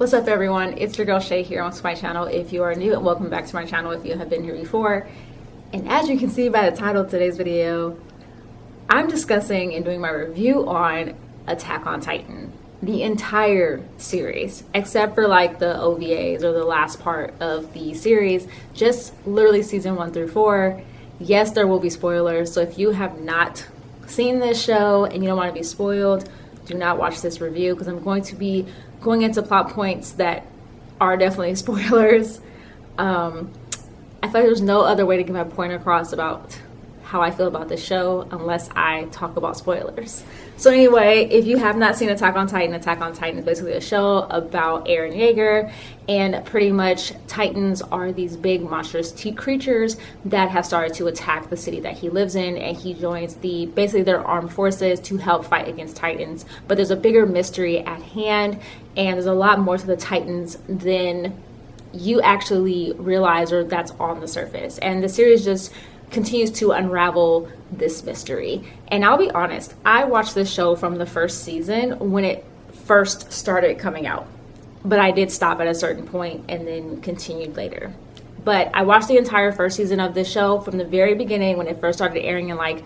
What's up, everyone? It's your girl Shay here on my channel. If you are new, and welcome back to my channel if you have been here before. And as you can see by the title of today's video, I'm discussing and doing my review on Attack on Titan, the entire series, except for like the OVAs or the last part of the series, just literally season 1 through 4. Yes, there will be spoilers, so if you have not seen this show and you don't want to be spoiled, do not watch this review because I'm going to be going into plot points that are definitely spoilers. I feel like there's no other way to get my point across about how I feel about this show unless I talk about spoilers. So anyway, if you have not seen Attack on Titan is basically a show about Eren Yeager, and pretty much Titans are these big monstrous creatures that have started to attack the city that he lives in, and he joins basically their armed forces to help fight against Titans. But there's a bigger mystery at hand, and there's a lot more to the Titans than you actually realize or that's on the surface. And the series just continues to unravel this mystery. And I'll be honest, I watched this show from the first season when it first started coming out, but I did stop at a certain point and then continued later. But I watched the entire first season of this show from the very beginning when it first started airing in like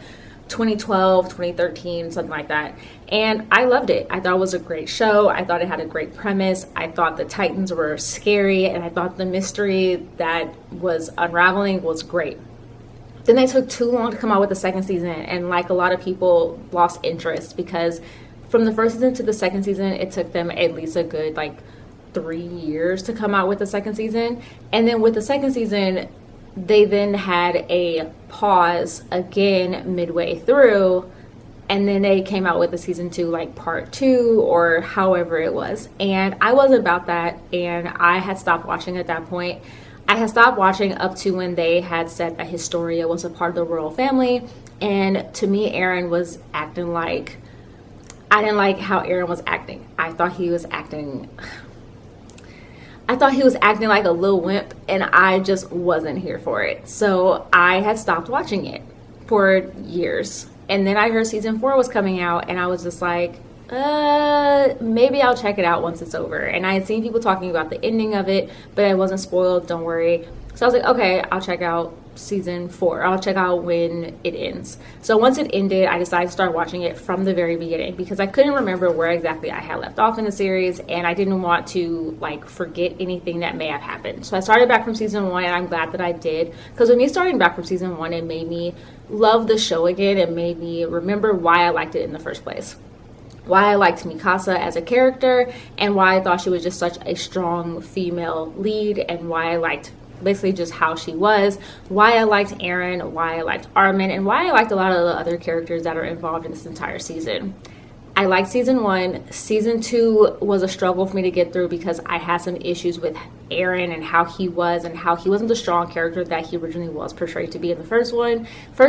2012, 2013, something like that. And I loved it. I thought it was a great show. I thought it had a great premise. I thought the Titans were scary, and I thought the mystery that was unraveling was great. Then they took too long to come out with the second season, and like a lot of people lost interest because from the first season to the second season, it took them at least a good like 3 years to come out with the second season. And then with the second season, they then had a pause again midway through, and then they came out with the season 2, like part 2 or however it was. And I wasn't about that, and I had stopped watching at that point. I had stopped watching up to when they had said that Historia was a part of the royal family, and to me, Eren was acting like, I didn't like how Eren was acting. I thought he was acting like a little wimp, and I just wasn't here for it. So I had stopped watching it for years. And then I heard season 4 was coming out, and I was just like, maybe I'll check it out once it's over. And I had seen people talking about the ending of it, but I wasn't spoiled, don't worry. So I was like, okay, I'll check out season 4. I'll check out when it ends. So once it ended, I decided to start watching it from the very beginning because I couldn't remember where exactly I had left off in the series, and I didn't want to like forget anything that may have happened. So I started back from season 1, and I'm glad that I did, because with me starting back from season 1, it made me love the show again. It made me remember why I liked it in the first place, why I liked Mikasa as a character, and why I thought she was just such a strong female lead, and why I liked basically just how she was, why I liked Eren, why I liked Armin, and why I liked a lot of the other characters that are involved in this entire season. I liked season 1. Season 2 was a struggle for me to get through because I had some issues with Eren and how he was, and how he wasn't the strong character that he originally was portrayed to be in the first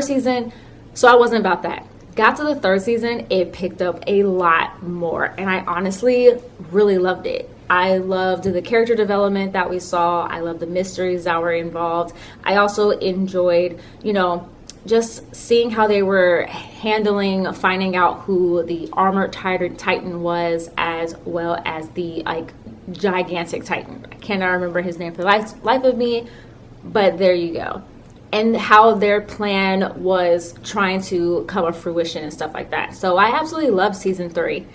season. So I wasn't about that. Got to the third season, it picked up a lot more, and I honestly really loved it. I loved the character development that we saw. I loved the mysteries that were involved. I also enjoyed, just seeing how they were handling finding out who the armored Titan was, as well as the like gigantic Titan. I cannot remember his name for the life of me, but there you go. And how their plan was trying to come to fruition and stuff like that. So I absolutely loved season 3.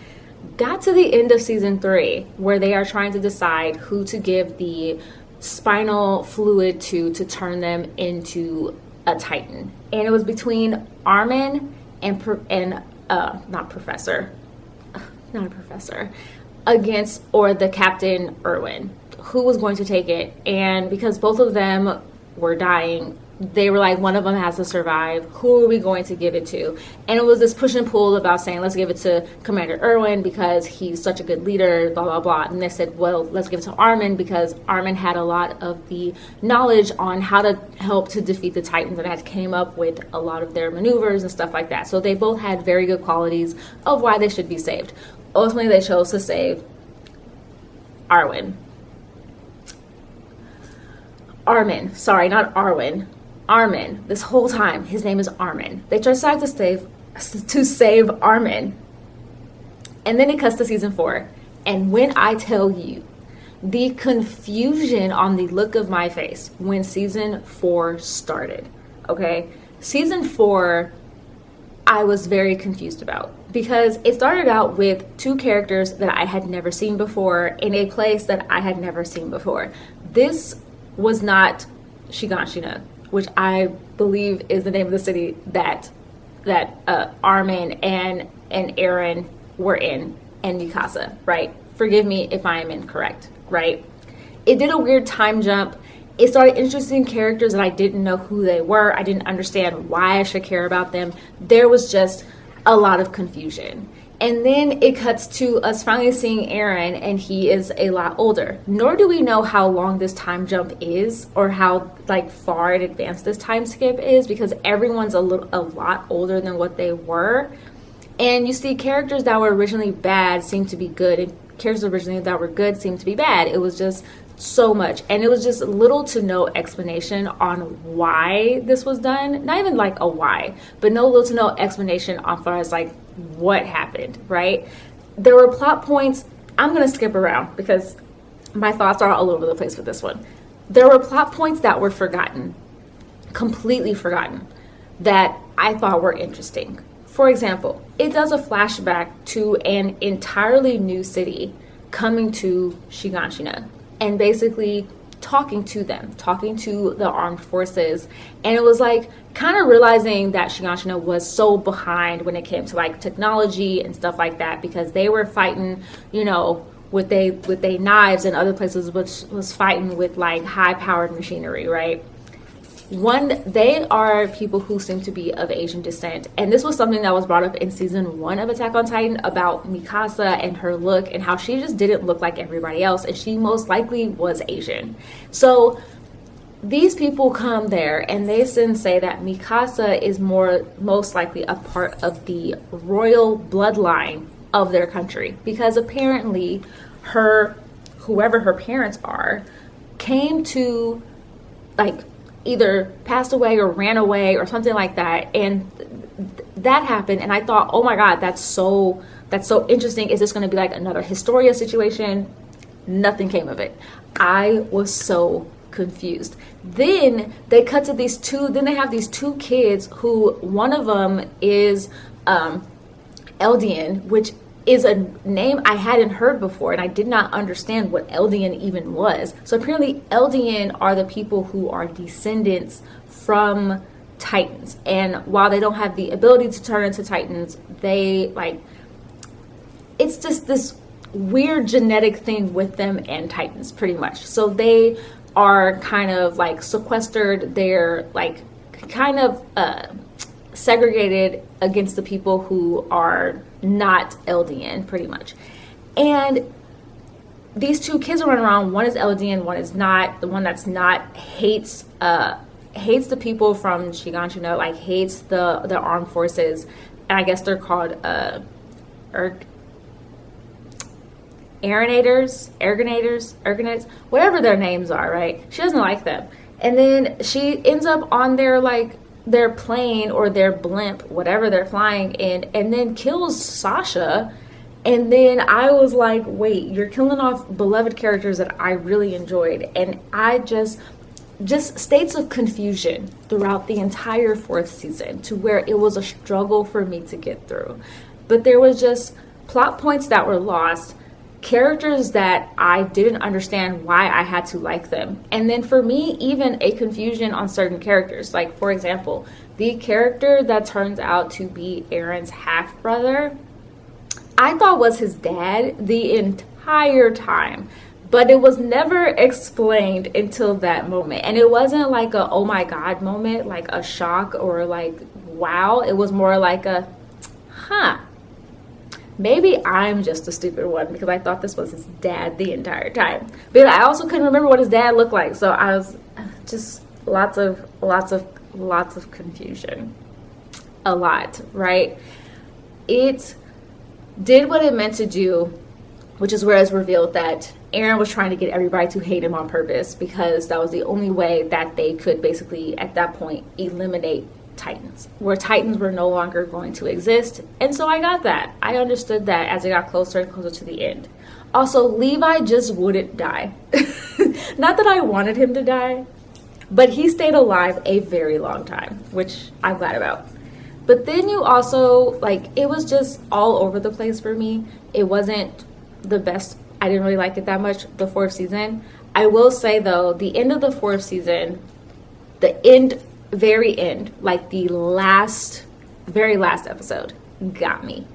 Got to the end of season 3 where they are trying to decide who to give the spinal fluid to turn them into a Titan. And it was between Armin and against, or the Captain Erwin, who was going to take it. And because both of them were dying, they were like, one of them has to survive. Who are we going to give it to? And it was this push and pull about saying, let's give it to Commander Erwin because he's such a good leader, blah, blah, blah. And they said, well, let's give it to Armin because Armin had a lot of the knowledge on how to help to defeat the Titans and had came up with a lot of their maneuvers and stuff like that. So they both had very good qualities of why they should be saved. Ultimately, they chose to save Armin. Sorry, not Arwen. Armin. This whole time, his name is Armin. They decided to save Armin. And then it cuts to season 4. And when I tell you, the confusion on the look of my face when season 4 started. Okay, season 4, I was very confused about, because it started out with 2 characters that I had never seen before in a place that I had never seen before. This was not Shiganshina, which I believe is the name of the city that Armin and Eren were in, and Mikasa, right? Forgive me if I am incorrect, right? It did a weird time jump. It started introducing characters that I didn't know who they were. I didn't understand why I should care about them. There was just a lot of confusion. And then it cuts to us finally seeing Eren, and he is a lot older. Nor do we know how long this time jump is, or how like far in advance this time skip is, because everyone's a lot older than what they were. And you see characters that were originally bad seem to be good, and characters originally that were good seem to be bad. It was just so much, and it was just little to no explanation on why this was done. Not even like a why, but little to no explanation on far as like what happened, right? There were plot points. I'm gonna skip around because my thoughts are all over the place with this one. There were plot points that were forgotten, completely forgotten, that I thought were interesting. For example, it does a flashback to an entirely new city coming to Shiganshina and basically talking to them, talking to the armed forces. And it was like kind of realizing that Shiganshina was so behind when it came to like technology and stuff like that, because they were fighting, you know, with they knives, and other places which was fighting with like high powered machinery, right? They are people who seem to be of Asian descent. And this was something that was brought up in season 1 of Attack on Titan about Mikasa and her look, and how she just didn't look like everybody else, and she most likely was Asian. So these people come there and they then say that Mikasa is most likely a part of the royal bloodline of their country, because apparently whoever her parents are, came to like either passed away or ran away or something like that. And that happened, and I thought, oh my god, that's so interesting. Is this going to be like another Historia situation? Nothing came of it. I was so confused. Then they cut to then they have these 2 kids, who one of them is Eldian, which is a name I hadn't heard before, and I did not understand what Eldian even was. So apparently Eldian are the people who are descendants from Titans, and while they don't have the ability to turn into Titans, they like, it's just this weird genetic thing with them and Titans, pretty much. So they are kind of like sequestered, they're like kind of segregated against the people who are not Eldian, pretty much. And these 2 kids are running around. One is Eldian, one is not. The one that's not hates the people from Shiganshina, like hates the armed forces, and I guess they're called Ergonators, whatever their names are, right? She doesn't like them. And then she ends up on their plane or their blimp, whatever they're flying in, and then kills Sasha. And then I was like, wait, you're killing off beloved characters that I really enjoyed. And I just states of confusion throughout the entire 4th season, to where it was a struggle for me to get through. But there was just plot points that were lost, characters that I didn't understand why I had to like them. And then for me, even a confusion on certain characters. Like, for example, the character that turns out to be Eren's half-brother, I thought was his dad the entire time. But it was never explained until that moment. And it wasn't like a oh my god moment, like a shock or like wow. It was more like a maybe I'm just a stupid one, because I thought this was his dad the entire time. But I also couldn't remember what his dad looked like. So I was just lots of confusion. A lot, right? It did what it meant to do, which is where it's revealed that Eren was trying to get everybody to hate him on purpose, because that was the only way that they could basically, at that point, eliminate Titans, where Titans were no longer going to exist. And so I got that. I understood that as it got closer and closer to the end. Also, Levi just wouldn't die. Not that I wanted him to die, but he stayed alive a very long time, which I'm glad about. But then you also, like, it was just all over the place for me. It wasn't the best. I didn't really like it that much, the fourth season. I will say, though, the end of the fourth season, the end, very end, like the very last episode, got me.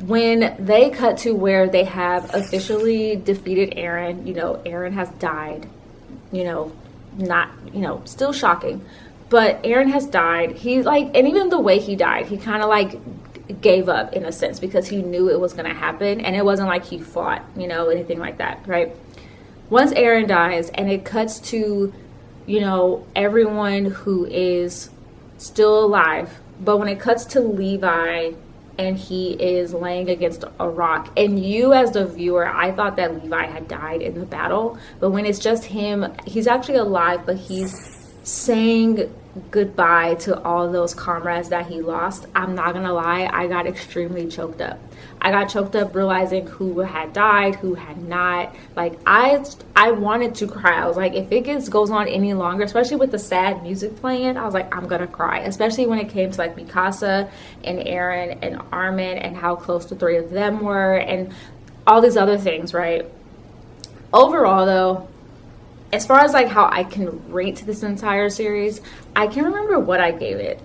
When they cut to where they have officially defeated Aaron, you know, Aaron has died, you know, not, you know, still shocking, but Aaron has died. He's like, and even the way he died, he kind of like gave up in a sense because he knew it was going to happen, and it wasn't like he fought, you know, anything like that, right? Once Aaron dies and it cuts to, you know, everyone who is still alive, but when it cuts to Levi and he is laying against a rock, and you as the viewer, I thought that Levi had died in the battle, but when it's just him, he's actually alive, but he's saying goodbye to all those comrades that he lost. I'm not gonna lie, I got extremely choked up. I got choked up realizing who had died, who had not. Like, I wanted to cry. I was like, if it goes on any longer, especially with the sad music playing, I was like, I'm gonna cry. Especially when it came to like Mikasa and Aaron and Armin and how close the three of them were and all these other things, right? Overall, though, as far as like how I can rate this entire series, I can't remember what I gave it.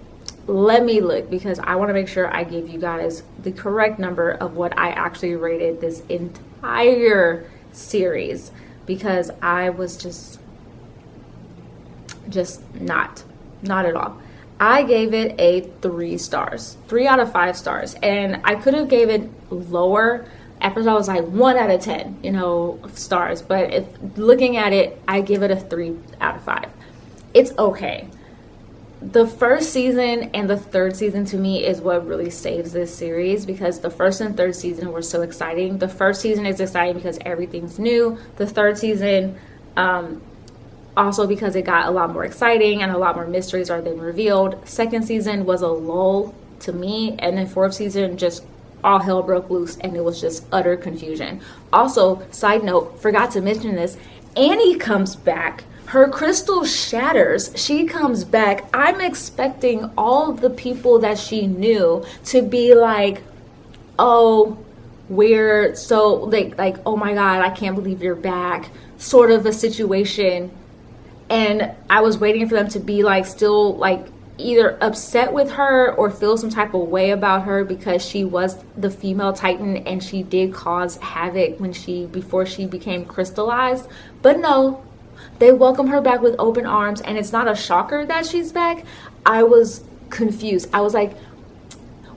Let me look, because I want to make sure I give you guys the correct number of what I actually rated this entire series, because I was just not at all. I gave it a 3 stars, 3 out of 5 stars, and I could have gave it lower. At first I was like 1 out of 10, you know, stars, but if looking at it, I give it a 3 out of 5. It's okay. The first season and the third season to me is what really saves this series, because the first and third season were so exciting. The first season is exciting because everything's new. The third season, also because it got a lot more exciting and a lot more mysteries are then revealed. Second season was a lull to me, and then fourth season just all hell broke loose and it was just utter confusion. Also, side note, forgot to mention this, Annie comes back. Her crystal shatters. She comes back. I'm expecting all the people that she knew to be like, oh, we're so like, oh my God, I can't believe you're back, sort of a situation. And I was waiting for them to be like, still like either upset with her or feel some type of way about her because she was the female Titan and she did cause havoc before she became crystallized. But no, they welcome her back with open arms, and it's not a shocker that she's back. I was confused. I was like,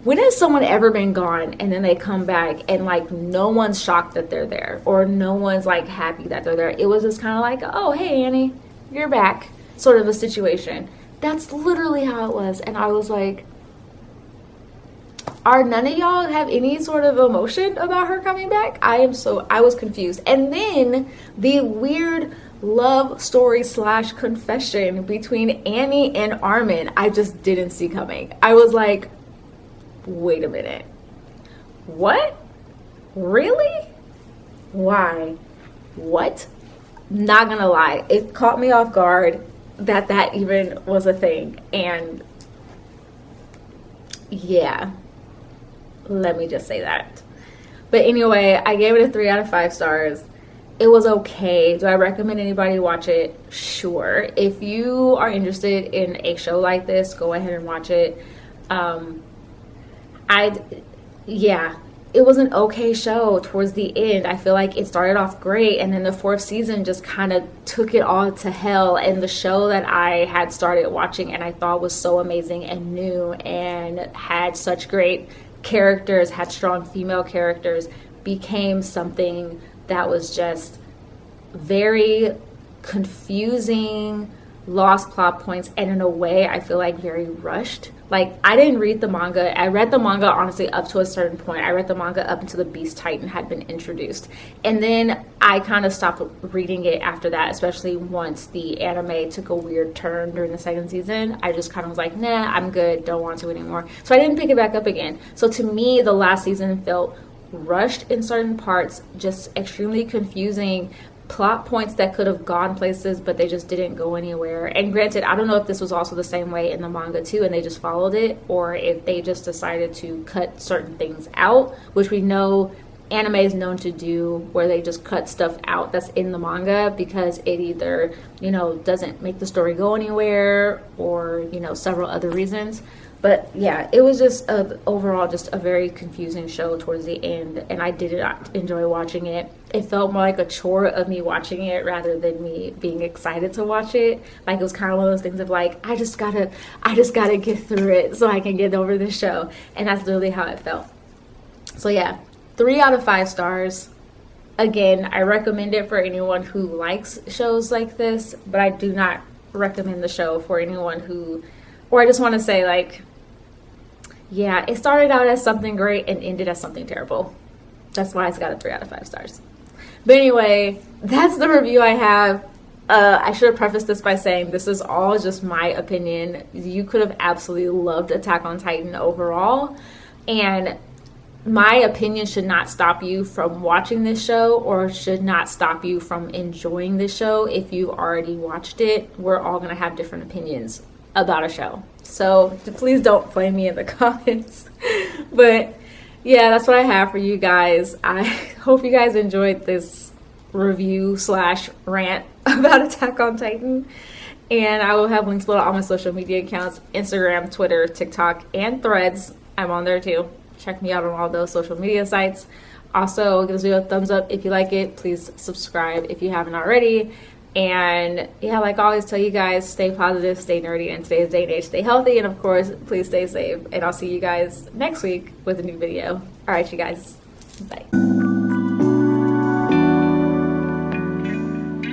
when has someone ever been gone and then they come back and like no one's shocked that they're there, or no one's like happy that they're there? It was just kind of like, oh, hey, Annie, you're back, sort of a situation. That's literally how it was. And I was like, are none of y'all have any sort of emotion about her coming back? I was confused. And then the weird love story / confession between Annie and Armin, I just didn't see coming. I was like, wait a minute. What? Really? Why? What? Not gonna lie, it caught me off guard that even was a thing. And yeah, let me just say that. But anyway, I gave it a 3 out of 5 stars. It was okay. Do I recommend anybody watch it? Sure. If you are interested in a show like this, go ahead and watch it. It was an okay show towards the end. I feel like it started off great, and then the fourth season just kind of took it all to hell. And the show that I had started watching and I thought was so amazing and new and had such great characters, had strong female characters, became something that was just very confusing, lost plot points, and in a way I feel like very rushed. Like, I didn't read the manga. I read the manga honestly up to a certain point. I read the manga up until the Beast Titan had been introduced, and then I kind of stopped reading it after that, especially once the anime took a weird turn during the second season. I just kind of was like, nah, I'm good, don't want to anymore. So I didn't pick it back up again. So to me, the last season felt rushed in certain parts, just extremely confusing, plot points that could have gone places, but they just didn't go anywhere. And granted, I don't know if this was also the same way in the manga too, and they just followed it, or if they just decided to cut certain things out, which we know anime is known to do, where they just cut stuff out that's in the manga because it either, you know, doesn't make the story go anywhere, or, you know, several other reasons. But yeah, it was just overall just a very confusing show towards the end, and I did not enjoy watching it. It felt more like a chore of me watching it rather than me being excited to watch it. Like, it was kind of one of those things of like, I just gotta get through it so I can get over the show, and that's literally how it felt. So yeah, 3 out of 5 stars. Again, I recommend it for anyone who likes shows like this, but I do not recommend the show for anyone who, or I just want to say, like, yeah, it started out as something great and ended as something terrible. That's why it's got a 3 out of 5 stars. But anyway, that's the review I have. I should have prefaced this by saying this is all just my opinion. You could have absolutely loved Attack on Titan overall, and my opinion should not stop you from watching this show, or should not stop you from enjoying this show if you've already watched it. We're all going to have different opinions about a show, so please don't flame me in the comments. But yeah, that's what I have for you guys. I hope you guys enjoyed this review / rant about Attack on Titan, and I will have links below all my social media accounts: Instagram, Twitter, TikTok, and Threads. I'm on there too. Check me out on all those social media sites. Also, give this video a thumbs up if you like it. Please subscribe if you haven't already. And yeah, like I always tell you guys, stay positive, stay nerdy in today's day and age, stay healthy, and of course, please stay safe. And I'll see you guys next week with a new video. All right, you guys, bye.